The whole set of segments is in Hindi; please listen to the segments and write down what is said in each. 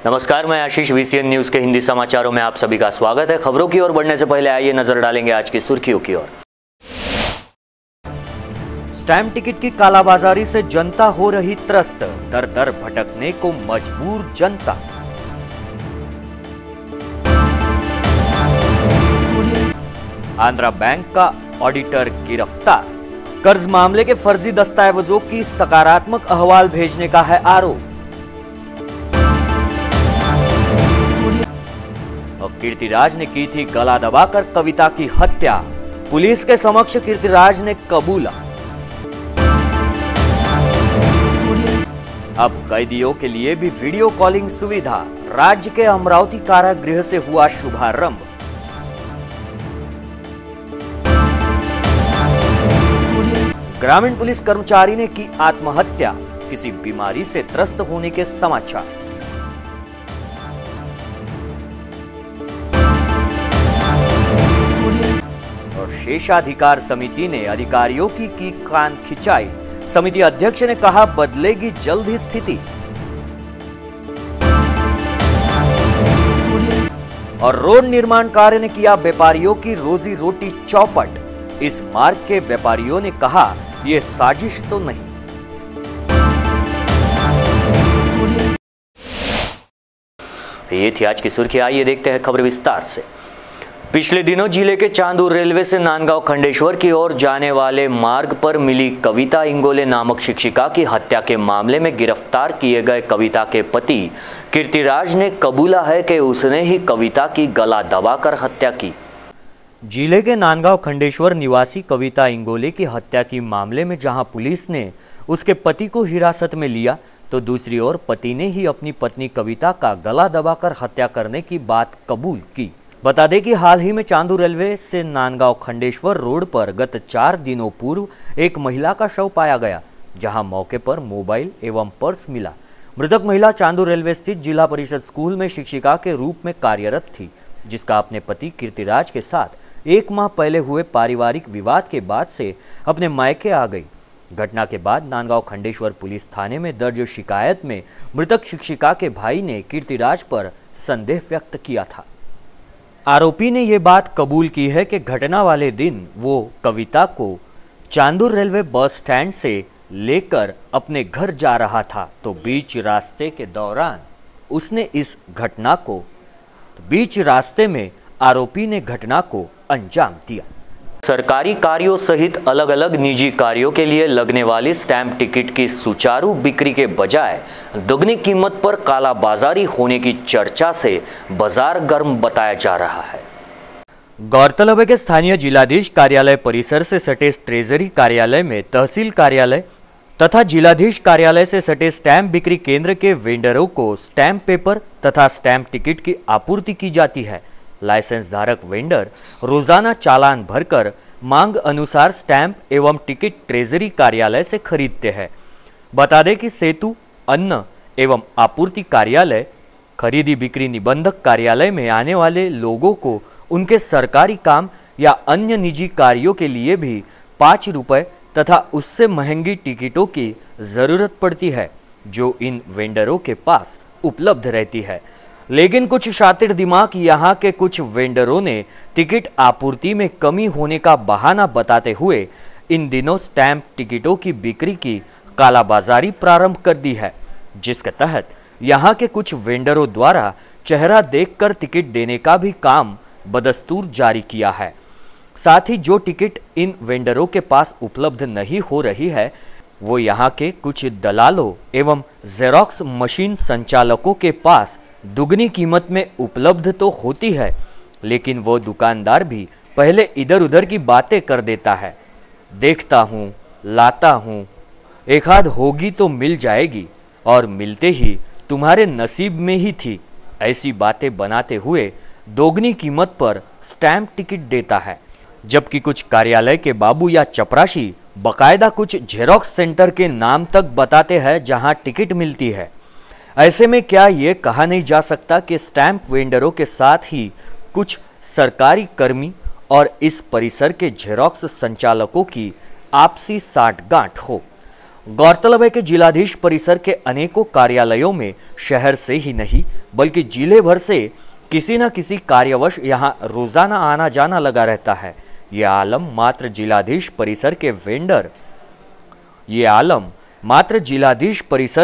नमस्कार, मैं आशीष, VCN न्यूज के हिंदी समाचारों में आप सभी का स्वागत है। खबरों की ओर बढ़ने से पहले आइए नजर डालेंगे आज की सुर्खियों की ओर। स्टैम्प टिकट की कालाबाजारी से जनता हो रही त्रस्त, दर दर भटकने को मजबूर जनता। आंध्रा बैंक का ऑडिटर गिरफ्तार, कर्ज मामले के फर्जी दस्तावेजों की सकारात्मक अहवाल भेजने का है आरोप। कीर्तिराज ने की थी गला दबाकर कविता की हत्या, पुलिस के समक्ष कीर्तिराज ने कबूला। अब कैदियों के लिए भी वीडियो कॉलिंग सुविधा, राज्य के अमरावती कारागृह से हुआ शुभारंभ। ग्रामीण पुलिस कर्मचारी ने की आत्महत्या, किसी बीमारी से त्रस्त होने के समाचार। और शेषाधिकार समिति ने अधिकारियों की कान खिंचाई, समिति अध्यक्ष ने कहा बदलेगी जल्द ही स्थिति। और रोड निर्माण कार्य ने किया व्यापारियों की रोजी रोटी चौपट, इस मार्ग के व्यापारियों ने कहा यह साजिश तो नहीं। ये थी आज की सुर्खी, आइए देखते हैं खबर विस्तार से। पिछले दिनों जिले के चांदूर रेलवे से नांदगांव खंडेश्वर की ओर जाने वाले मार्ग पर मिली कविता इंगोले नामक शिक्षिका की हत्या के मामले में गिरफ्तार किए गए कविता के पति कीर्तिराज ने कबूला है कि उसने ही कविता की गला दबाकर हत्या की। जिले के नांदगांव खंडेश्वर निवासी कविता इंगोले की हत्या की मामले में जहां पुलिस ने उसके पति को हिरासत में लिया, तो दूसरी ओर पति ने ही अपनी पत्नी कविता का गला दबाकर हत्या करने की बात कबूल की। बता दें कि हाल ही में चांदूर रेलवे से नांदगांव खंडेश्वर रोड पर गत 4 दिनों पूर्व एक महिला का शव पाया गया, जहां मौके पर मोबाइल एवं पर्स मिला। मृतक महिला चांदूर रेलवे स्थित जिला परिषद स्कूल में शिक्षिका के रूप में कार्यरत थी, जिसका अपने पति कीर्तिराज के साथ 1 माह पहले हुए पारिवारिक विवाद के बाद से अपने मायके आ गई। घटना के बाद नांदगांव खंडेश्वर पुलिस थाने में दर्ज शिकायत में मृतक शिक्षिका के भाई ने कीर्तिराज पर संदेह व्यक्त किया था। आरोपी ने यह बात कबूल की है कि घटना वाले दिन वो कविता को चांदूर रेलवे बस स्टैंड से लेकर अपने घर जा रहा था, तो बीच रास्ते में आरोपी ने घटना को अंजाम दिया। सरकारी कार्यों सहित अलग अलग निजी कार्यों के लिए लगने वाली स्टैंप टिकट की सुचारू बिक्री के बजाय दुगनी कीमत पर कालाबाजारी होने की चर्चा से बाजार गर्म बताया जा रहा है। गौरतलब है कि स्थानीय जिलाधीश कार्यालय परिसर से सटे ट्रेजरी कार्यालय में तहसील कार्यालय तथा जिलाधीश कार्यालय से सटे स्टैंप बिक्री केंद्र के वेंडरों को स्टैंप पेपर तथा स्टैंप टिकट की आपूर्ति की जाती है। लाइसेंस धारक वेंडर रोजाना चालान भरकर मांग अनुसार स्टैंप एवं टिकट ट्रेजरी कार्यालय से खरीदते हैं। बता दें कि सेतु अन्न एवं आपूर्ति कार्यालय खरीदी बिक्री निबंधक कार्यालय में आने वाले लोगों को उनके सरकारी काम या अन्य निजी कार्यों के लिए भी 5 रुपए तथा उससे महंगी टिकटों की जरूरत पड़ती है, जो इन वेंडरों के पास उपलब्ध रहती है। लेकिन कुछ शातिर दिमाग यहाँ के कुछ वेंडरों ने टिकट आपूर्ति में कमी होने का बहाना बताते हुए इन दिनों स्टैंप टिकटों की बिक्री की कालाबाजारी प्रारंभ कर दी है, जिसके तहत यहाँ के कुछ वेंडरों द्वारा चेहरा देखकर टिकट देने का भी काम बदस्तूर जारी किया है। साथ ही जो टिकट इन वेंडरों के पास उपलब्ध नहीं हो रही है, वो यहाँ के कुछ दलालों एवं जेरोक्स मशीन संचालकों के पास दुगनी कीमत में उपलब्ध तो होती है, लेकिन वो दुकानदार भी पहले इधर उधर की बातें कर देता है। देखता हूँ, लाता हूँ, एक आध होगी तो मिल जाएगी और मिलते ही तुम्हारे नसीब में ही थी, ऐसी बातें बनाते हुए दोगुनी कीमत पर स्टैंप टिकट देता है। जबकि कुछ कार्यालय के बाबू या चपरासी बकायदा कुछ जेरोक्स सेंटर के नाम तक बताते हैं जहां टिकट मिलती है। ऐसे में क्या ये कहा नहीं जा सकता कि स्टैंप वेंडरों के साथ ही कुछ सरकारी कर्मी और इस परिसर के जेरोक्स संचालकों की आपसी साठगांठ हो। गौरतलब है कि जिलाधीश परिसर के अनेकों कार्यालयों में शहर से ही नहीं बल्कि जिले भर से किसी न किसी कार्यवश यहां रोजाना आना जाना लगा रहता है। ये आलम मात्र जिलाधीश परिसर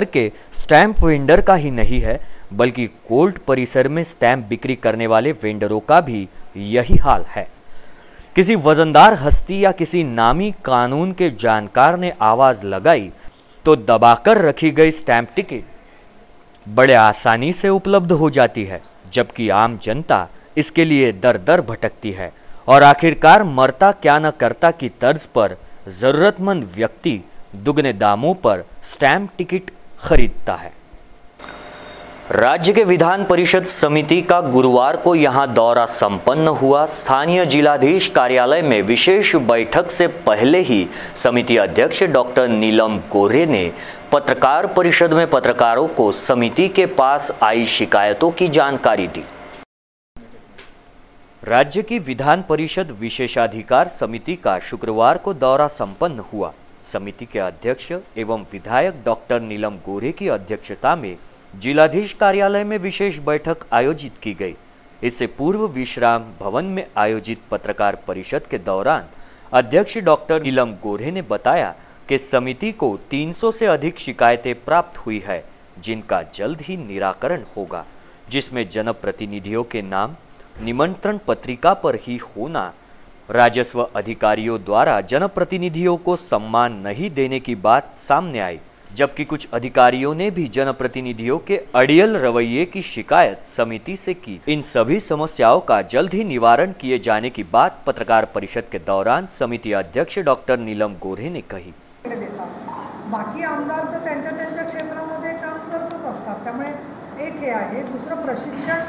के स्टैंप वेंडर का ही नहीं है बल्कि कोर्ट परिसर में स्टैंप बिक्री करने वाले वेंडरों का भी यही हाल है। किसी वजनदार हस्ती या किसी नामी कानून के जानकार ने आवाज लगाई तो दबाकर रखी गई स्टैंप टिकट बड़े आसानी से उपलब्ध हो जाती है, जबकि आम जनता इसके लिए दर दर भटकती है और आखिरकार मरता क्या न करता की तर्ज पर जरूरतमंद व्यक्ति दुगने दामों पर स्टैंप टिकट खरीदता है। राज्य के विधान परिषद समिति का गुरुवार को यहां दौरा संपन्न हुआ। स्थानीय जिलाधीश कार्यालय में विशेष बैठक से पहले ही समिति अध्यक्ष डॉक्टर नीलम गोरे ने पत्रकार परिषद में पत्रकारों को समिति के पास आई शिकायतों की जानकारी दी। राज्य की विधान परिषद विशेषाधिकार समिति का शुक्रवार को दौरा संपन्न हुआ। समिति के अध्यक्ष एवं विधायक डॉक्टर नीलम गोरे की अध्यक्षता में जिलाधीश कार्यालय में विशेष बैठक आयोजित की गई। इससे पूर्व विश्राम भवन में आयोजित पत्रकार परिषद के दौरान अध्यक्ष डॉक्टर नीलम गोरे ने बताया कि समिति को 300 से अधिक शिकायतें प्राप्त हुई है, जिनका जल्द ही निराकरण होगा, जिसमें जनप्रतिनिधियों के नाम निमंत्रण पत्रिका पर ही होना, राजस्व अधिकारियों द्वारा जनप्रतिनिधियों को सम्मान नहीं देने की बात सामने आई, जबकि कुछ अधिकारियों ने भी जनप्रतिनिधियों के अड़ियल रवैये की शिकायत समिति से की। इन सभी समस्याओं का जल्द ही निवारण किए जाने की बात पत्रकार परिषद के दौरान समिति अध्यक्ष डॉक्टर नीलम गोरे ने कही। बाकी आमदार तर त्यांच्या क्षेत्रामध्ये काम करतच असतात, त्यामुळे एक हे आहे। दुसरं प्रशिक्षण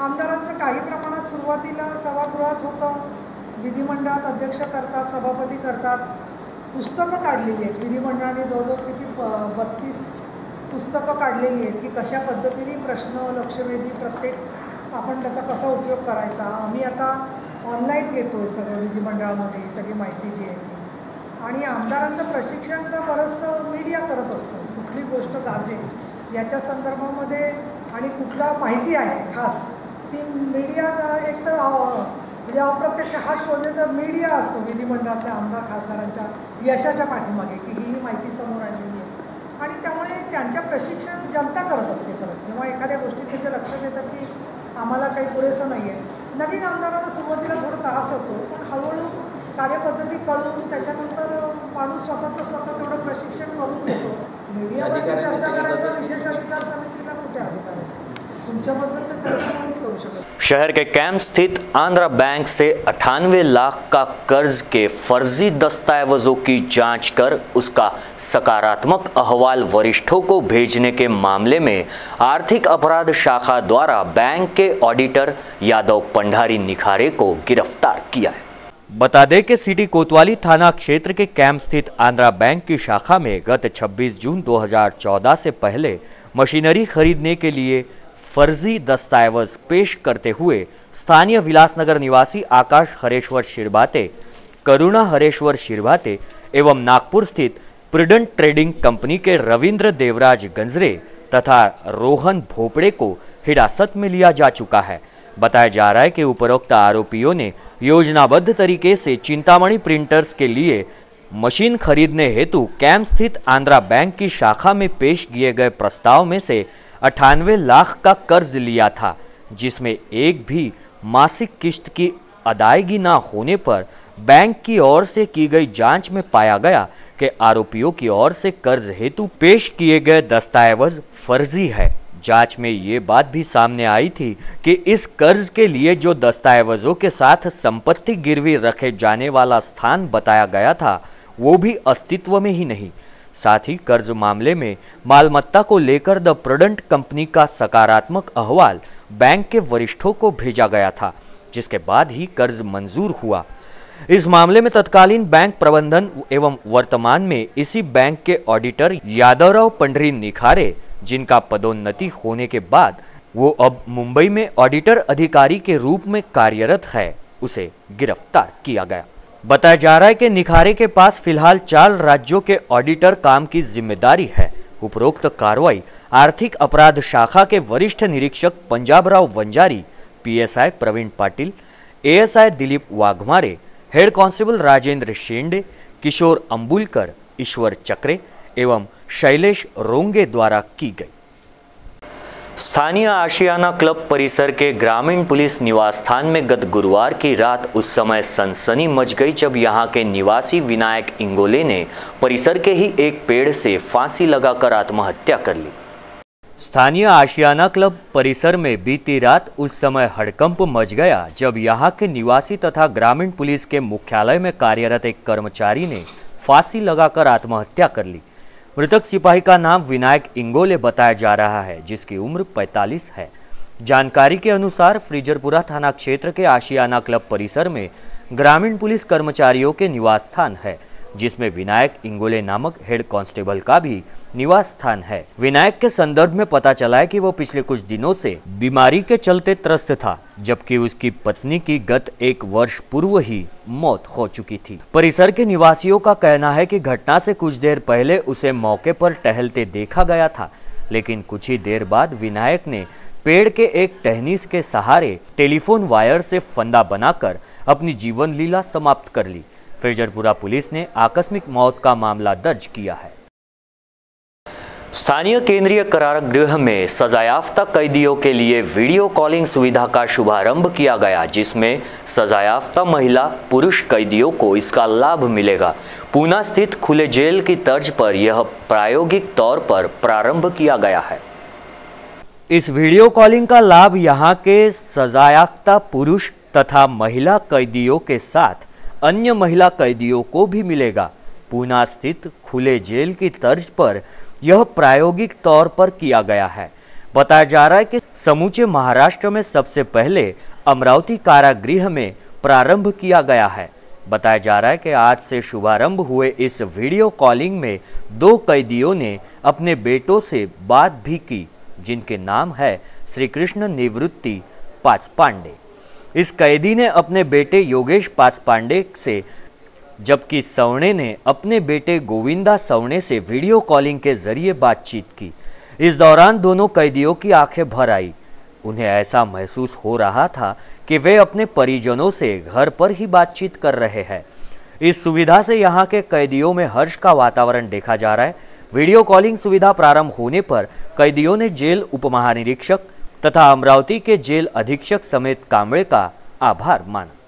आमदारांचं काही प्रमाणात सुरुवातीला सभागृहात होतं, विधिमंडळात अध्यक्ष करतात, सभापती करतात, पुस्तकं काढलेली आहेत विधिमंडळाने जवळजवळ किती 32 पुस्तकं काढलेली आहेत की कशा पद्धतीने प्रश्न लक्षवेधी प्रत्येक आपण त्याचा कसा उपयोग करायचा। आम्ही आता ऑनलाईन घेतोय सगळं विधिमंडळामध्ये सगळी माहिती जी आहे ती, आणि आमदारांचं प्रशिक्षण तर बरंच मीडिया करत असतो। कुठली गोष्ट गाजेल याच्या संदर्भामध्ये आणि कुठला माहिती आहे खास ती मीडिया एक तर म्हणजे अप्रत्यक्ष हा शोधेचा मीडिया असतो विधिमंडळातल्या आमदार खासदारांच्या यशाच्या पाठीमागे की ही माहिती समोर आणलेली आहे, आणि त्यामुळे त्यांच्या प्रशिक्षण जनता करत असते। परत जेव्हा एखाद्या गोष्टीत त्याच्या लक्षात येतं की आम्हाला काही पुरेसं नाही आहे, नवीन आमदारांना सुरुवातीला थोडं त्रास होतो, पण हळूहळू कार्यपद्धती कळून त्याच्यानंतर माणूस स्वतः तेवढं प्रशिक्षण करून घेतो। मीडियावर चर्चा करायचा विशेष अधिकार समितीला कुठे अधिकार आहे? तुमच्याबद्दल तर चर्चा कोणीच करू शकत। शहर के कैंप स्थित आंध्रा बैंक से 98 लाख का कर्ज के फर्जी दस्तावेजों की जांच कर उसका सकारात्मक अहवाल वरिष्ठों को भेजने के मामले में आर्थिक अपराध शाखा द्वारा बैंक के ऑडिटर यादव पंडारी निखारे को गिरफ्तार किया है। बता दें कि सिटी कोतवाली थाना क्षेत्र के कैंप स्थित आंध्रा बैंक की शाखा में गत 26 जून 2014 से पहले मशीनरी खरीदने के लिए फर्जी दस्तावेज पेश करते हुए स्थानीय विलासनगर निवासी आकाश हरेश्वर शिरभाते, करुणा हरेश्वर शिरभाते एवं नागपुर स्थित प्रूडेंट ट्रेडिंग कंपनी के रविंद्र देवराज गंजरे तथा रोहन भोपड़े को हिरासत में लिया जा चुका है। बताया जा रहा है कि उपरोक्त आरोपियों ने योजनाबद्ध तरीके से चिंतामणि प्रिंटर्स के लिए मशीन खरीदने हेतु कैंप स्थित आंध्रा बैंक की शाखा में पेश किए गए प्रस्ताव में से 98 लाख का कर्ज लिया था, जिसमें एक भी मासिक किस्त की अदायगी न होने पर बैंक की ओर से की गई जांच में पाया गया कि आरोपियों की ओर से कर्ज हेतु पेश किए गए दस्तावेज फर्जी है। जांच में ये बात भी सामने आई थी कि इस कर्ज के लिए जो दस्तावेजों के साथ संपत्ति गिरवी रखे जाने वाला स्थान बताया गया था वो भी अस्तित्व में ही नहीं। साथ ही कर्ज मामले में मालमत्ता को लेकर द प्रूडेंट कंपनी का सकारात्मक अहवाल बैंक के वरिष्ठों को भेजा गया था, जिसके बाद ही कर्ज मंजूर हुआ। इस मामले में तत्कालीन बैंक प्रबंधन एवं वर्तमान में इसी बैंक के ऑडिटर यादवराव पंडरी निखारे, जिनका पदोन्नति होने के बाद वो अब मुंबई में ऑडिटर अधिकारी के रूप में कार्यरत है, उसे गिरफ्तार किया गया। बताया जा रहा है कि निखारे के पास फिलहाल 4 राज्यों के ऑडिटर काम की जिम्मेदारी है। उपरोक्त कार्रवाई आर्थिक अपराध शाखा के वरिष्ठ निरीक्षक Panjabrao Vanjari, PSI Pravin Patil, ASI Dilip Waghmare, head constable Rajendra Shende, Kishor Ambulkar, Ishwar Chakre एवं शैलेश रोंगे द्वारा की गई। स्थानीय आशियाना क्लब परिसर के ग्रामीण पुलिस निवास स्थान में गत गुरुवार की रात उस समय सनसनी मच गई जब यहां के निवासी विनायक इंगोले ने परिसर के ही एक पेड़ से फांसी लगाकर आत्महत्या कर ली। स्थानीय आशियाना क्लब परिसर में बीती रात उस समय हड़कंप मच गया जब यहां के निवासी तथा ग्रामीण पुलिस के मुख्यालय में कार्यरत एक कर्मचारी ने फांसी लगाकर आत्महत्या कर ली। मृतक सिपाही का नाम विनायक इंगोले बताया जा रहा है, जिसकी उम्र 45 है। जानकारी के अनुसार फ्रीजरपुरा थाना क्षेत्र के आशियाना क्लब परिसर में ग्रामीण पुलिस कर्मचारियों के निवास स्थान है, जिसमें विनायक इंगोले नामक हेड कांस्टेबल का भी निवास स्थान है। विनायक के संदर्भ में पता चला है कि वो पिछले कुछ दिनों से बीमारी के चलते त्रस्त था, जबकि उसकी पत्नी की गत 1 वर्ष पूर्व ही मौत हो चुकी थी। परिसर के निवासियों का कहना है कि घटना से कुछ देर पहले उसे मौके पर टहलते देखा गया था, लेकिन कुछ ही देर बाद विनायक ने पेड़ के एक टहनीस के सहारे टेलीफोन वायर से फंदा बनाकर अपनी जीवन लीला समाप्त कर ली। फ्रीजरपुरा पुलिस ने आकस्मिक मौत का मामला दर्ज किया है। स्थानीय केंद्रीय कारागृह में सजायाफ्ता कैदियों के लिए वीडियो कॉलिंग सुविधा का शुभारंभ किया गया, जिसमें सजायाफ्ता महिला पुरुष कैदियों को इसका लाभ मिलेगा। पूना स्थित खुले जेल की तर्ज पर यह प्रायोगिक तौर पर प्रारंभ किया गया है। इस वीडियो कॉलिंग का लाभ यहां के सजायाफ्ता पुरुष तथा महिला कैदियों के साथ अन्य महिला कैदियों को भी मिलेगा। पूना स्थित खुले जेल की तर्ज पर यह प्रायोगिक तौर पर किया गया है। बताया जा रहा है कि समूचे महाराष्ट्र में सबसे पहले अमरावती कारागृह में प्रारंभ किया गया है। बताया जा रहा है कि आज से शुभारंभ हुए इस वीडियो कॉलिंग में 2 कैदियों ने अपने बेटों से बात भी की, जिनके नाम है श्री कृष्ण निवृत्ति पाचपांडे। इस कैदी ने अपने बेटे योगेश पाचपांडे से, जबकि सवणे ने अपने बेटे गोविंदा सवणे से वीडियो कॉलिंग के जरिए बातचीत की। इस दौरान दोनों कैदियों की आंखें भर आई। उन्हें ऐसा महसूस हो रहा था कि वे अपने परिजनों से घर पर ही बातचीत कर रहे हैं। इस सुविधा से यहाँ के कैदियों में हर्ष का वातावरण देखा जा रहा है। वीडियो कॉलिंग सुविधा प्रारंभ होने पर कैदियों ने जेल उपमहानिरीक्षक तथा अमरावती के जेल अधीक्षक समेत कांबळे का आभार माना।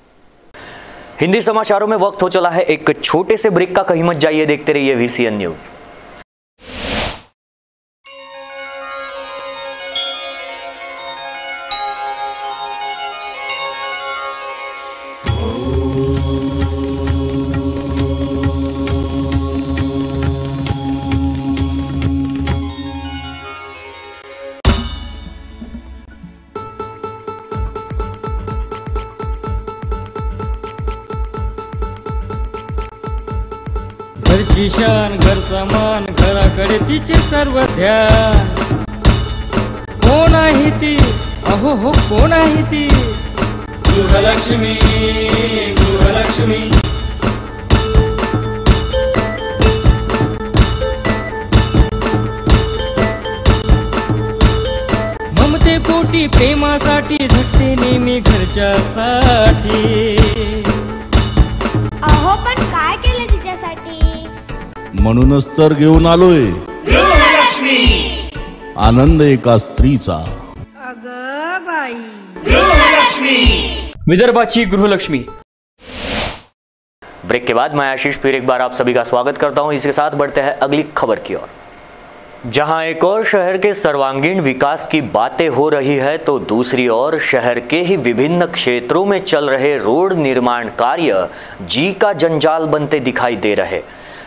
हिंदी समाचारों में वक्त हो चला है एक छोटे से ब्रेक का, कहीं मत जाइए, देखते रहिए VCN न्यूज। घरची शान घरचा मान, घराकडे तिचे सर्व ध्यान। कोण आहे ती, अहो हो कोण आहे ती, गृहलक्ष्मी गृहलक्ष्मी। ममते पोटी प्रेमासाठी झटते नेहमी घरच्यासाठी। अहो पण काय केलं तिच्यासाठी, म्हणूनच तर घेऊन आलोय गृहलक्ष्मी। आनंद एका स्त्रीचा। अगं बाई, गृहलक्ष्मी, विदर्भाची गृहलक्ष्मी। ब्रेक के बाद मैं आशीष फिर एक बार आप सभी का स्वागत करता हूं। इसके साथ बढ़ते हैं अगली खबर की ओर, जहां एक और शहर के सर्वांगीण विकास की बातें हो रही है, तो दूसरी ओर शहर के ही विभिन्न क्षेत्रों में चल रहे रोड निर्माण कार्य जी का जंजाल बनते दिखाई दे रहे।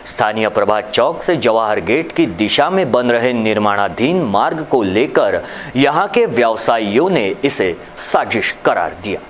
स्थानीय प्रभात चौक से जवाहर गेट की दिशा में बन रहे निर्माणाधीन मार्ग को लेकर यहां के व्यवसायियों ने इसे साजिश करार दिया।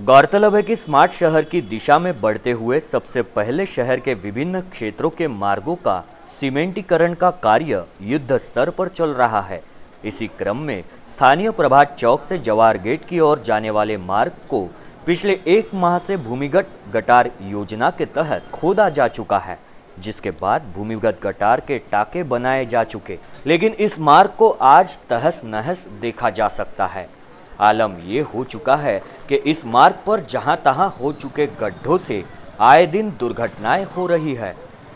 गौरतलब है कि स्मार्ट शहर की दिशा में बढ़ते हुए सबसे पहले शहर के विभिन्न क्षेत्रों के मार्गों का सीमेंटीकरण का कार्य युद्ध स्तर पर चल रहा है। इसी क्रम में स्थानीय प्रभात चौक से जवाहर गेट की ओर जाने वाले मार्ग को पिछले 1 माह से भूमिगत गटार योजना के तहत खोदा जा चुका है, जिसके बाद भूमिगत गटार के टाके बनाए जा चुके, लेकिन इस मार्ग को आज तहस नहस देखा जा सकता है। आलम ये हो चुका है कि इस मार्ग पर जहां तहां हो चुके गड्ढों से आए दिन दुर्घटनाएं हो रही है,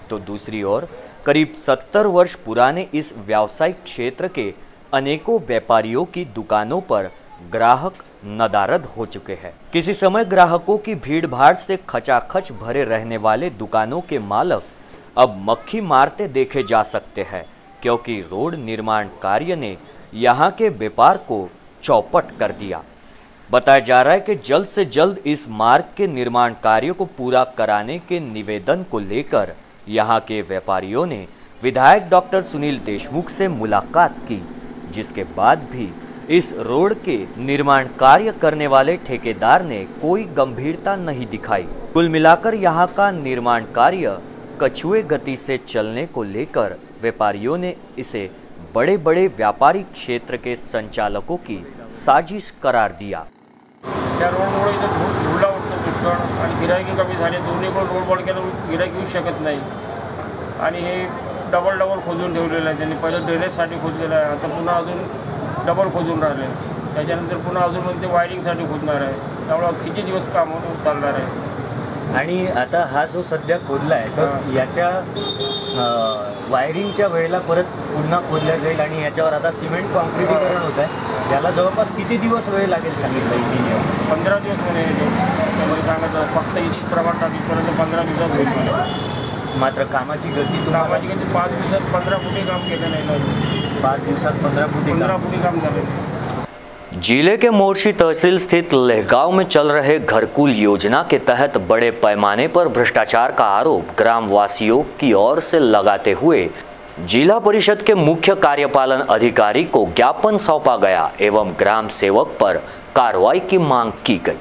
तो दूसरी ओर करीब 70 वर्ष पुराने इस व्यावसायिक क्षेत्र के अनेकों व्यापारियों की दुकानों पर ग्राहक नदारद हो चुके हैं। किसी समय ग्राहकों की भीड़ भाड़ से खचाखच भरे रहने वाले दुकानों के मालक अब मक्खी मारते देखे जा सकते हैं, क्योंकि रोड निर्माण कार्य ने यहाँ के व्यापार को चौपट कर दिया। बताया जा रहा है कि जल्द से जल्द इस मार्ग के निर्माण कार्य को पूरा कराने के निवेदन को लेकर यहाँ के व्यापारियों ने विधायक डॉक्टर सुनील देशमुख से मुलाकात की, जिसके बाद भी इस रोड के निर्माण कार्य करने वाले ठेकेदार ने कोई गंभीरता नहीं दिखाई। कुल मिलाकर यहाँ का निर्माण कार्य कछुए गति से चलने को लेकर व्यापारियों ने इसे बड़े बड़े व्यापारिक क्षेत्र के संचालकों की साजिश करार दिया। त्या रोडमुळे इथं धुळा उठतो पुष्कळ आणि गिरायकी कमी झाले, दोन्हीकडे रोड बंद केलं गिरायकी येऊ शकत नाही आणि हे डबल खोदून ठेवलेलं आहे त्यांनी। पहिलं ड्रेनेजसाठी खोदलेलं आहे, आता पुन्हा अजून डबल खोदून राहिले, त्याच्यानंतर पुन्हा अजून ते वायरिंगसाठी खोदणार आहे, त्यामुळे किती दिवस काम चालणार आहे। आणि आता हा जो सध्या खोदला आहे तर याच्या वायरिंगच्या वेळेला परत पुन्हा खोदल्या जाईल आणि याच्यावर आता सिमेंट कॉन्क्रिटीकरण होत आहे, याला जवळपास किती दिवस वेळ लागेल सांगितलं इंजिनियर? 15 दिवस म्हणे त्यामध्ये सांगायचं, फक्त इथे प्रमाण टाकीपर्यंत 15 दिवसात होईल। मात्र कामाची गती 5 दिवसात 15 फुटी काम केलं नाही, 5 दिवसात 15 फुटी काम झालं। जिले के मोर्शी तहसील स्थित लहगांव में चल रहे घरकुल योजना के तहत बड़े पैमाने पर भ्रष्टाचार का आरोप ग्रामवासियों की ओर से लगाते हुए जिला परिषद के मुख्य कार्यपालन अधिकारी को ज्ञापन सौंपा गया एवं ग्राम सेवक पर कार्रवाई की मांग की गई।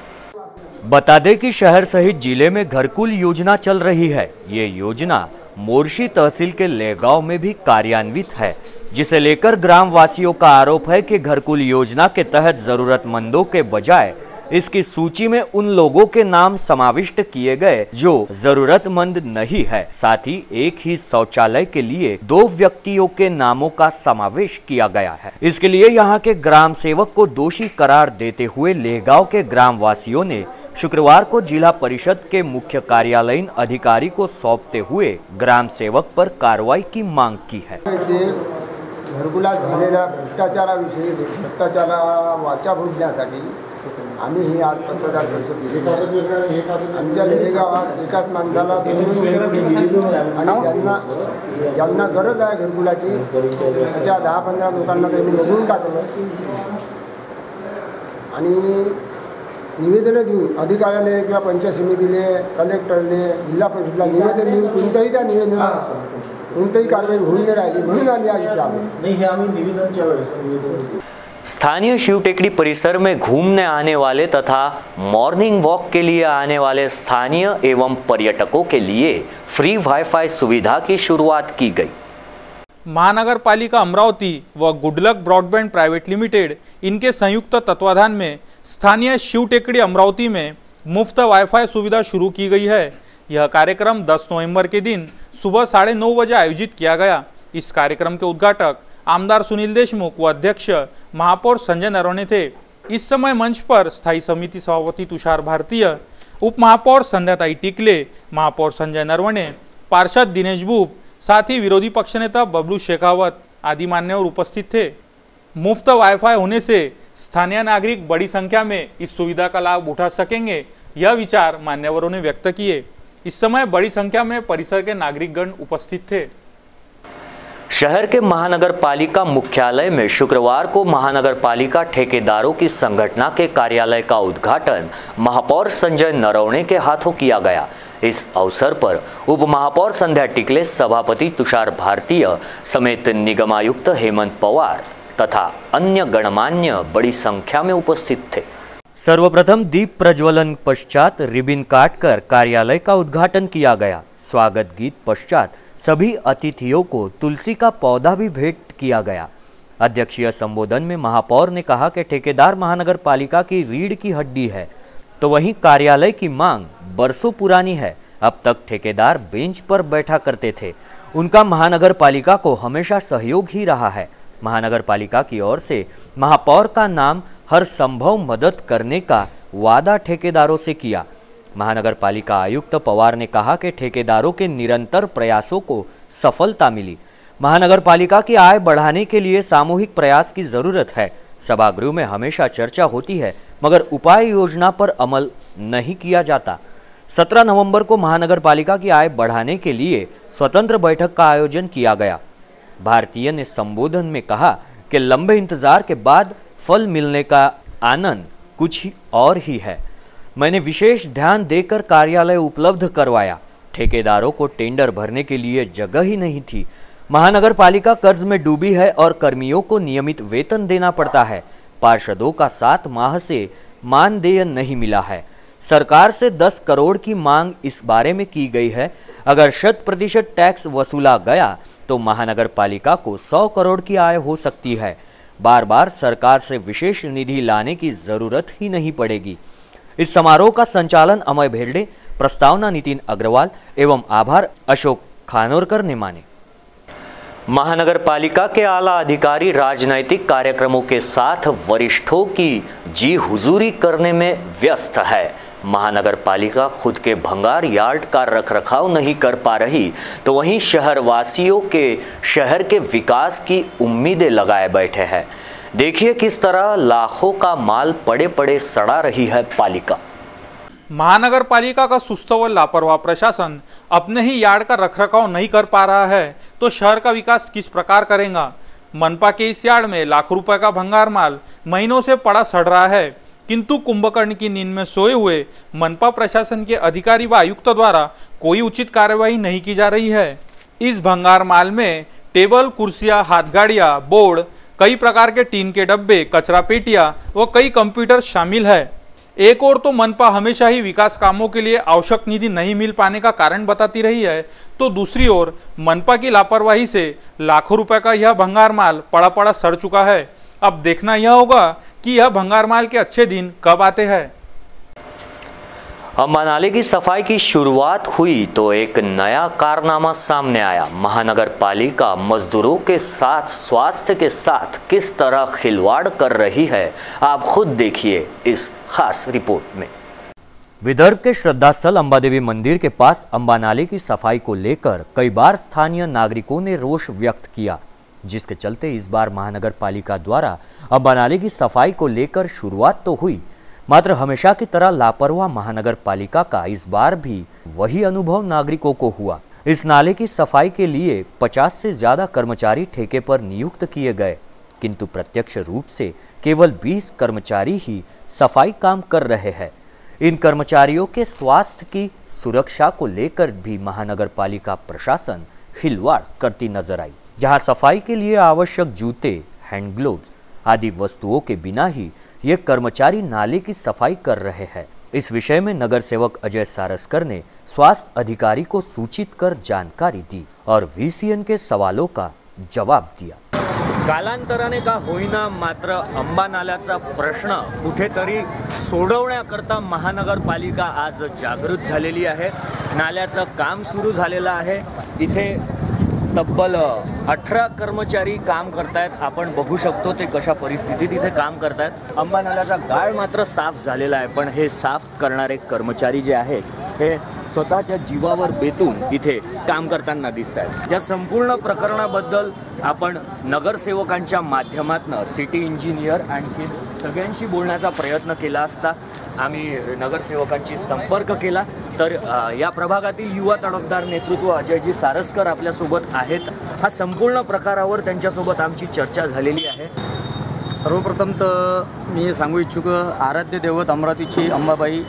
बता दें कि शहर सहित जिले में घरकुल योजना चल रही है। ये योजना मोर्शी तहसील के लहगांव में भी कार्यान्वित है, जिसे लेकर ग्रामवासियों का आरोप है कि घरकुल योजना के तहत जरूरतमंदों के बजाय इसकी सूची में उन लोगों के नाम समाविष्ट किए गए जो जरूरतमंद नहीं है। साथ ही एक ही शौचालय के लिए 2 व्यक्तियों के नामों का समावेश किया गया है। इसके लिए यहाँ के ग्राम सेवक को दोषी करार देते हुए लहगांव के ग्रामवासियों ने शुक्रवार को जिला परिषद के मुख्य कार्यालयीन अधिकारी को सौंपते हुए ग्राम सेवक पर कार्रवाई की मांग की है। घरकुलात झालेल्या भ्रष्टाचाराविषयी वाचा फोडण्यासाठी आम्ही ही आज पत्रकार परिषद घेतली। आमच्या लेगावात एकाच माणसाला 2 घरकुले दिली आणि ज्यांना गरज आहे घरकुलाची अशा 10-15 लोकांना त्यांनी वगळून टाकलं आणि निवेदन देऊन अधिकाऱ्याने किंवा पंचायत समितीने, कलेक्टरने, जिल्हा परिषदला निवेदन देऊन कोणत्याही त्या निवेदनात कोणतीही कारवाई होऊन नाही राहिली, म्हणून आम्ही आज इथे आलो। नाही हे आम्ही निवेदन केलं। स्थानीय शिव टेकड़ी परिसर में घूमने आने वाले तथा मॉर्निंग वॉक के लिए आने वाले स्थानीय एवं पर्यटकों के लिए फ्री वाईफाई सुविधा की शुरुआत की गई। महानगर पालिका अमरावती व गुडलक ब्रॉडबैंड प्राइवेट लिमिटेड इनके संयुक्त तत्वाधान में स्थानीय शिव टेकड़ी अमरावती में मुफ्त वाईफाई सुविधा शुरू की गई है। यह कार्यक्रम 10 नवंबर के दिन सुबह 9:30 बजे आयोजित किया गया। इस कार्यक्रम के उद्घाटक आमदार सुनील देशमुख व अध्यक्ष महापौर संजय नरवणे थे। इस समय मंच पर स्थायी समिति सभापति तुषार भारतीय, उप महापौर संध्याताई टिकले, महापौर संजय नरवणे, पार्षद दिनेश भूप, साथ ही विरोधी पक्ष नेता बबलू शेखावत आदि मान्यवर उपस्थित थे। मुफ्त वाईफाई होने से स्थानीय नागरिक बड़ी संख्या में इस सुविधा का लाभ उठा सकेंगे, यह विचार मान्यवरों ने व्यक्त किए। इस समय बड़ी संख्या में परिसर के नागरिकगण उपस्थित थे। शहर के महानगर पालिका मुख्यालय में शुक्रवार को महानगर पालिका ठेकेदारों की संगठना के कार्यालय का उद्घाटन महापौर संजय नरवणे के हाथों किया गया। इस अवसर पर उप महापौर संध्या टिकले, सभापति तुषार भारतीय समेत निगमायुक्त हेमंत पवार तथा अन्य गणमान्य बड़ी संख्या में उपस्थित थे। सर्वप्रथम दीप प्रज्वलन पश्चात रिबिन काटकर कार्यालय का उद्घाटन किया गया। स्वागत गीत पश्चात सभी अतिथियों को तुलसी का पौधा भी भेंट किया गया। अध्यक्षीय संबोधन में महापौर ने कहा कि ठेकेदार महानगर पालिका की रीढ़ की हड्डी है। तो वहीं कार्यालय की मांग बरसों पुरानी है। अब तक ठेकेदार बेंच पर बैठा करते थे, उनका महानगर पालिका को हमेशा सहयोग ही रहा है। महानगर पालिका की ओर से महापौर का नाम हर संभव मदद करने का वादा ठेकेदारों से किया। महानगर पालिका आयुक्त पवार ने कहा कि ठेकेदारों के निरंतर प्रयासों को सफलता मिली। महानगर पालिका की आय बढ़ाने के लिए सामूहिक प्रयास की जरूरत है। सभागृह में हमेशा चर्चा होती है, मगर उपाय योजना पर अमल नहीं किया जाता। 17 नवंबर को महानगर पालिका की आय बढ़ाने के लिए स्वतंत्र बैठक का आयोजन किया गया। भारतीय ने संबोधन में कहा कि लंबे इंतजार के बाद फल मिलने का आनंद कुछ और ही है। मैंने विशेष ध्यान देकर कार्यालय उपलब्ध करवाया। ठेकेदारों को टेंडर भरने के लिए जगह ही नहीं थी। महानगर पालिका कर्ज में डूबी है और कर्मियों को नियमित वेतन देना पड़ता है। पार्षदों का 7 माह से मानदेय नहीं मिला है। सरकार से 10 करोड़ की मांग इस बारे में की गई है। अगर 100% टैक्स वसूला गया तो महानगर पालिका को 100 करोड़ की आय हो सकती है। बार बार सरकार से विशेष निधि लाने की जरूरत ही नहीं पड़ेगी। इस समारोह का संचालन अमय भेल्डे, प्रस्तावना नितिन अग्रवाल एवं आभार अशोक खानोरकर ने माने। महानगर पालिका के आला अधिकारी राजनैतिक कार्यक्रमों के साथ वरिष्ठों की जी हुजूरी करने में व्यस्त है। महानगर पालिका खुद के भंगार यार्ड का रखरखाव नहीं कर पा रही, तो वहीं शहरवासियों के शहर के विकास की उम्मीदें लगाए बैठे हैं। देखिए किस तरह लाखों का माल पड़े पड़े सड़ा रही है पालिका। महानगर पालिका का सुस्त व लापरवाह प्रशासन अपने ही यार्ड का रखरखाव नहीं कर पा रहा है, तो शहर का विकास किस प्रकार करेगा। मनपा के इस यार्ड में लाखों रुपए का भंगार माल महीनों से पड़ा सड़ रहा है, किंतु कुंभकर्ण की नींद में सोए हुए मनपा प्रशासन के अधिकारी व आयुक्त द्वारा कोई उचित कार्यवाही नहीं की जा रही है। इस भंगार माल में टेबल, कुर्सियां, हाथगाड़ियां, बोर्ड, कई प्रकार के टीन के डब्बे, कचरा पेटियां व कई कंप्यूटर शामिल है। एक और तो मनपा हमेशा ही विकास कामों के लिए आवश्यक निधि नहीं मिल पाने का कारण बताती रही है, तो दूसरी ओर मनपा की लापरवाही से लाखों रुपए का यह भंगार माल पड़ा पड़ा सड़ चुका है। अब देखना यह होगा कि यह भंगार माल के अच्छे दिन कब आते हैं। अम्बा नाले की सफाई की शुरुआत हुई तो एक नया कारनामा सामने आया। महानगर पालिका मजदूरों के साथ स्वास्थ्य के साथ किस तरह खिलवाड़ कर रही है, आप खुद देखिए इस खास रिपोर्ट में। विदर्भ के श्रद्धा स्थल अंबा देवी मंदिर के पास अम्बा नाले की सफाई को लेकर कई बार स्थानीय नागरिकों ने रोष व्यक्त किया, जिसके चलते इस बार महानगर पालिका द्वारा अम्बा नाले की सफाई को लेकर शुरुआत तो हुई, मात्र हमेशा की तरह लापरवाह महानगर पालिका का इस बार भी वही अनुभव नागरिकों को हुआ। इस नाले की सफाई के लिए 50 से ज्यादा कर्मचारी ठेके पर नियुक्त किए गए, किंतु प्रत्यक्ष रूप से केवल 20 कर्मचारी ही सफाई काम कर रहे हैं। इन कर्मचारियों के स्वास्थ्य की सुरक्षा को लेकर भी महानगर पालिका प्रशासन खिलवाड़ करती नजर आई, जहां सफाई के लिए आवश्यक जूते, हैंड ग्लोव्स आदि वस्तुओं के बिना ही ये कर्मचारी नाले की सफाई कर रहे हैं। इस विषय में नगर सेवक अजय सारस्कर ने स्वास्थ्य अधिकारी को सूचित कर जानकारी दी और VCN के सवालों का जवाब दिया। कालांतराने का होईना मात्र अंबा नाल्याचा प्रश्न कुठेतरी सोडवण्याकरता महानगरपालिका आज जागृत झालेली आहे। नाल्याचं काम सुरू झालेलं आहे। इथे तब्बल 18 कर्मचारी काम करतायत। आपण बघू शकतो ते कशा परिस्थितीत इथे काम करतायत। अंबा नाल्याचा गाळ मात्र साफ झालेला आहे, पण हे साफ करणारे कर्मचारी जे आहेत हे स्वतःच्या जीवावर बेतून इथे काम करताना दिसत आहेत। या संपूर्ण प्रकरणाबद्दल आपण नगरसेवकांच्या माध्यमातून सिटी इंजिनियर आणखी सगळ्यांशी बोलण्याचा प्रयत्न केला असता आम्ही नगरसेवकांशी संपर्क केला, तर या प्रभागातील युवा तडफदार नेतृत्व अजयजी सारस्कर आपल्यासोबत आहेत। हा संपूर्ण प्रकारावर त्यांच्यासोबत आमची चर्चा झालेली आहे। सर्वप्रथम तर मी सांगू इच्छुक, आराध्य दैवत अमरावतीची अंबाबाई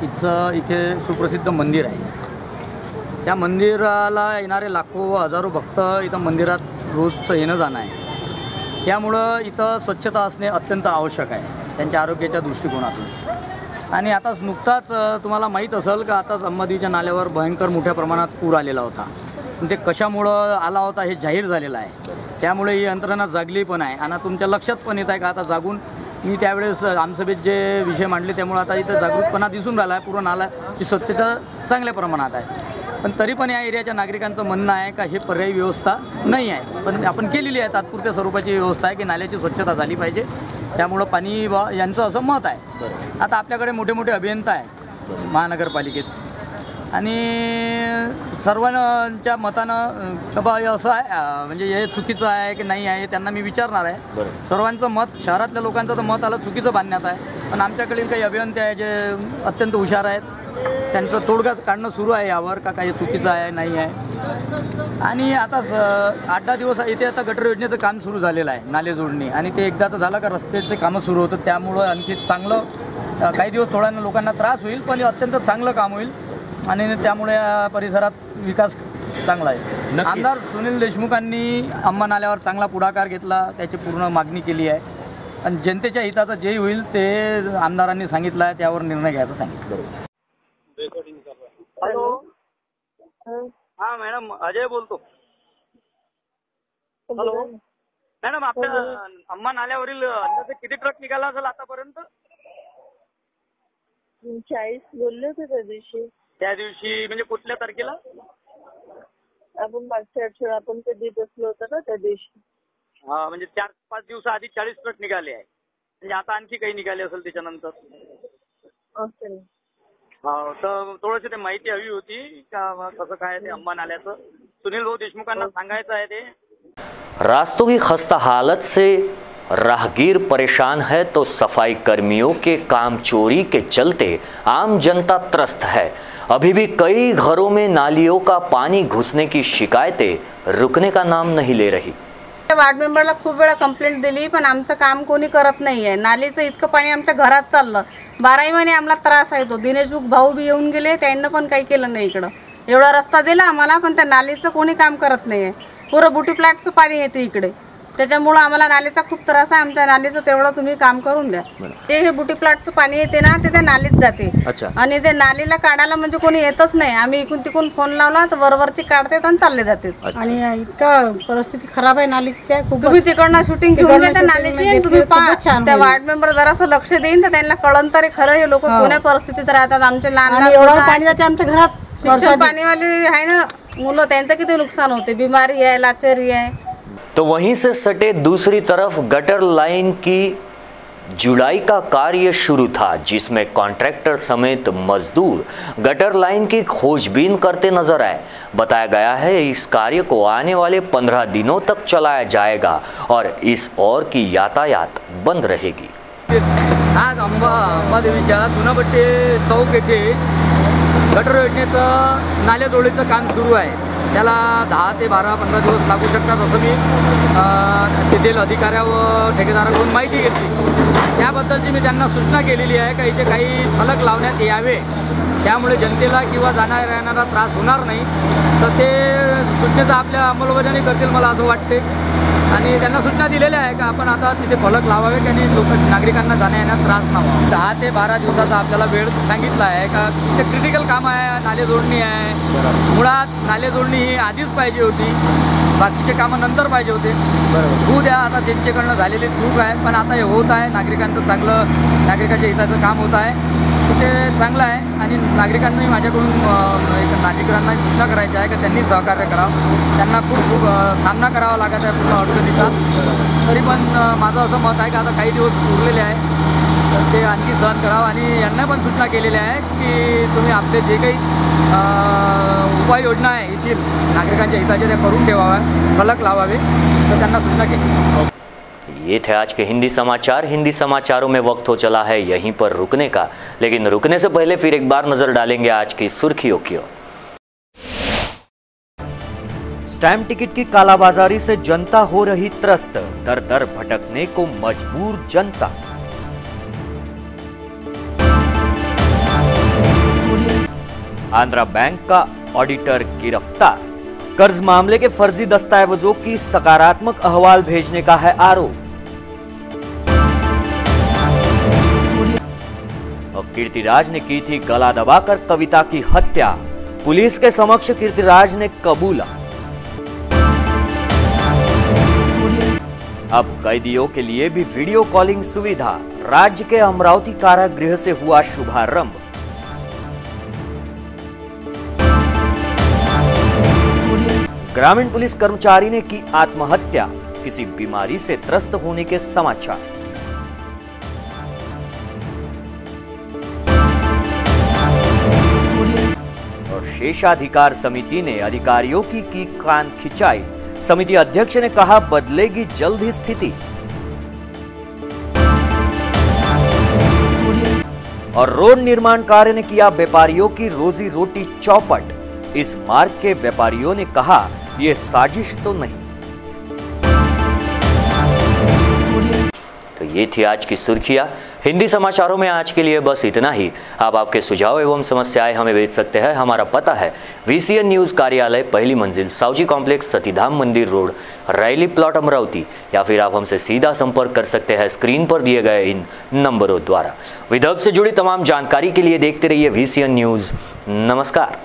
इथे सुप्रसिद्ध मंदिर आहे। त्या मंदिराला येणारे लाखो हजारो भक्त इथं मंदिरात रोजचं येणं जाणं आहे। त्यामुळं इथं स्वच्छता असणे अत्यंत आवश्यक आहे त्यांच्या आरोग्याच्या दृष्टिकोनातून। आणि आताच नुकताच तुम्हाला माहीत असेल का आताच अंबादेवीच्या नाल्यावर भयंकर मोठ्या प्रमाणात पूर आलेला होता। ते कशामुळं आला होता हे जाहीर झालेलं आहे। त्यामुळे ही यंत्रणा जागली पण आहे आणि तुमच्या लक्षात पण येत आहे का आता जागून मी त्यावेळेस आमसभेत जे विषय मांडले त्यामुळे आता इथं जागरूकपणा दिसून राहिला आहे. पूर्ण नाल्याची स्वच्छता चांगल्या प्रमाणात आहे. पण तरी पण या एरियाच्या नागरिकांचं म्हणणं आहे का हे पर्यायी व्यवस्था नाही आहे. पण आपण केलेली आहे तात्पुरत्या स्वरूपाची व्यवस्था आहे की नाल्याची स्वच्छता झाली पाहिजे. त्यामुळं पाणी यांचं असं मत आहे. आता आपल्याकडे मोठे मोठे अभियंता आहेत महानगरपालिकेत आणि सर्वांच्या मतानं बाबा असं आहे म्हणजे हे चुकीचं आहे की नाही आहे त्यांना मी विचारणार आहे. सर्वांचं मत शहरातल्या लोकांचं तर मत आलं चुकीचं बांधण्यात आहे. पण आमच्याकडील काही अभियंते आहे जे अत्यंत हुशार आहेत त्यांचं तोडगा काढणं सुरू आहे यावर का काही चुकीचं आहे नाही आहे. आणि आता 8-10 दिवस इथे आता गटर योजनेचं काम सुरू झालेलं आहे नाले जोडणी आणि ते एकदाचं झालं का रस्त्याचे कामं सुरू होतं त्यामुळं आणखी चांगलं काही दिवस थोड्यानं लोकांना त्रास होईल पण अत्यंत चांगलं काम होईल आणि त्यामुळे या परिसरात विकास चांगला आहे. आमदार सुनील देशमुखांनी अंबा नाल्यावर चांगला पुढाकार घेतला त्याची पूर्ण मागणी केली आहे आणि जनतेच्या हिताचं जे होईल ते आमदारांनी सांगितलं आहे त्यावर निर्णय घ्यायचं सांगितलं. हॅलो हां मॅडम अजय बोलतो. हॅलो मॅडम आपल्या अंबा नाल्यावरील अंदाजे किती ट्रक निघाला असेल आतापर्यंत? 40 बोलले होते त्या दिवशी म्हणजे कुठल्या तारखेला? आपण मागच्या आठवड्यात आपण कधी बसलो होतो ना त्या दिवशी. हा म्हणजे 4-5 दिवसाआधी 40 ट्रक निघाले आहे म्हणजे आता आणखी काही निघाले असेल त्याच्यानंतर. ओके हो तर थोडंसं ते माहिती हवी होती का कसं काय ते अंबा नाल्याचं सुनील भाऊ देशमुखांना सांगायचं आहे ते. रास्तों की खस्ता हालत से राहगीर परेशान है तो सफाई कर्मियों के काम चोरी के चलते आम जनता त्रस्त है. अभी भी कई घरों में नालियों का पानी घुसने की शिकायतें रुकने का नाम नहीं ले रही. वार्ड मेंबरला खूप वेळा कंप्लेंट दिली पण आमचं काम कोणी करत नाहीये. नालीचं इतकं पाणी आमच्या घरात चाललं 12 महिने आम्हाला त्रास आहे. तो दिनेश भाऊ बी येऊन गेले त्यांना पण काही केलं नाही. इकडं एवढा रस्ता दिला आम्हाला पण त्या नालीचं कोणी काम करत नाहीये. पुरं बुटी प्लॅटचं पाणी येते इकडे त्याच्यामुळं आम्हाला नालीचा खूप त्रास आहे. आमच्या नालीचं तेवढं तुम्ही काम करून द्या. ते हे बुटी प्लॅटचं पाणी येते ना ते त्या नालीत जाते आणि ते नालीला काढायला म्हणजे कोणी येतच नाही. आम्ही इकून तिकून फोन लावला तर वरवरची काढतात आणि चालले जाते. आणि इतका परिस्थिती खराब आहे नालीची. तुम्ही तिकडनं शूटिंग घेऊन घ्या त्या नालीची तुम्ही पहा. त्या वार्ड मेंबर जरासं लक्ष देईन तर त्यांना कळण तरी खरं हे लोक कोण्या परिस्थितीत राहतात. आमचे लहान पाणी जाते आमच्या घरात. शिक्षण पाणीवाले आहे ना मुलं त्यांचं किती नुकसान होते. बिमारी आहे लाचारी आहे. तो वहीं से सटे दूसरी तरफ गटर लाइन की जुड़ाई का कार्य शुरू था जिसमें कॉन्ट्रैक्टर समेत मजदूर गटर लाइन की खोजबीन करते नजर आए. बताया गया है इस कार्य को आने वाले 15 दिनों तक चलाया जाएगा और इस ओर की यातायात बंद रहेगी. आज अंबादेवीच्या चुनाभट्टी चौक येथे गटर योजनेचं नाल्याजोडीचं काम सुरू आहे. त्याला 10 ते 12-15 दिवस लागू शकतात असं मी तेथील अधिकाऱ्यावर ठेकेदाराकडून माहिती घेतली. त्याबद्दलची मी त्यांना सूचना केलेली आहे का इथे काही फलक लावण्यात यावे त्यामुळे जनतेला किंवा जाणाऱ्या येणारा त्रास होणार नाही. तर ते सूचनेचा आपल्या अंमलबजावणी करतील मला असं वाटते. आणि त्यांना सूचना दिलेल्या आहे का आपण आता तिथे फलक लावावे की नागरिकांना जाण्या येण्यास त्रास नव्हा. 10 ते 12 दिवसाचा आपल्याला वेळ सांगितला आहे का तिथे क्रिटिकल काम आहे. नाले जोडणी आहे. मुळात नाले जोडणी ही आधीच पाहिजे होती. बाकीचे कामं नंतर पाहिजे होते. होऊ द्या आता त्यांच्याकडनं झालेली चूक आहे पण आता हे होत आहे. नागरिकांचं चांगलं नागरिकांच्या हिताचं काम होत आहे ते चांगलं आहे. आणि नागरिकांनाही माझ्याकडून नागरिकांना सूचना करायची आहे की त्यांनी सहकार्य करावं. त्यांना खूप सामना करावा लागत आहे पूर्ण अडचणीचा. तरी पण माझं असं मत आहे की आता काही दिवस उरलेले आहे तर ते आणखी सहन करावं. आणि यांना पण सूचना केलेल्या आहे की तुम्ही आपले जे काही उपाययोजना आहे येथील नागरिकांच्या हिताचे त्या करून ठेवाव्या फलक लावावे तर त्यांना सूचना केली. ये थे आज के हिंदी समाचार. हिंदी समाचारों में वक्त हो चला है यहीं पर रुकने का, लेकिन रुकने से पहले फिर एक बार नजर डालेंगे आज की सुर्खियों की ओर. स्टैम्प टिकट की कालाबाजारी से जनता हो रही त्रस्त. दर दर भटकने को मजबूर जनता. आंध्रा बैंक का ऑडिटर गिरफ्तार. कर्ज मामले के फर्जी दस्तावेजों की सकारात्मक अहवाल भेजने का है आरोप. कीर्तिराज ने की थी गला दबाकर कविता की हत्या. पुलिस के समक्ष कीर्तिराज ने कबूला. अब कैदियों के लिए भी वीडियो कॉलिंग सुविधा. राज्य के अमरावती कारागृह से हुआ शुभारंभ। ग्रामीण पुलिस कर्मचारी ने की आत्महत्या, किसी बीमारी से त्रस्त होने के समाचार। और शेषाधिकार समिति ने अधिकारियों की कान खिंचाई। समिति अध्यक्ष ने कहा बदलेगी जल्द ही स्थिति। और रोड निर्माण कार्य ने किया व्यापारियों की रोजी रोटी चौपट। इस मार्ग के व्यापारियों ने कहा ये साजिश तो नहीं। तो ये थी आज की सुर्खियां। हिंदी समाचारों में आज के लिए बस इतना ही। आप आपके सुझाव एवं समस्याएं हमें भेज सकते हैं। हमारा पता है VCN न्यूज कार्यालय, पहली मंजिल, सावजी कॉम्प्लेक्स, सतीधाम मंदिर रोड, रैली प्लॉट, अमरावती। या फिर आप हमसे सीधा संपर्क कर सकते हैं स्क्रीन पर दिए गए इन नंबरों द्वारा। विदर्भ से जुड़ी तमाम जानकारी के लिए देखते रहिए VCN न्यूज। नमस्कार।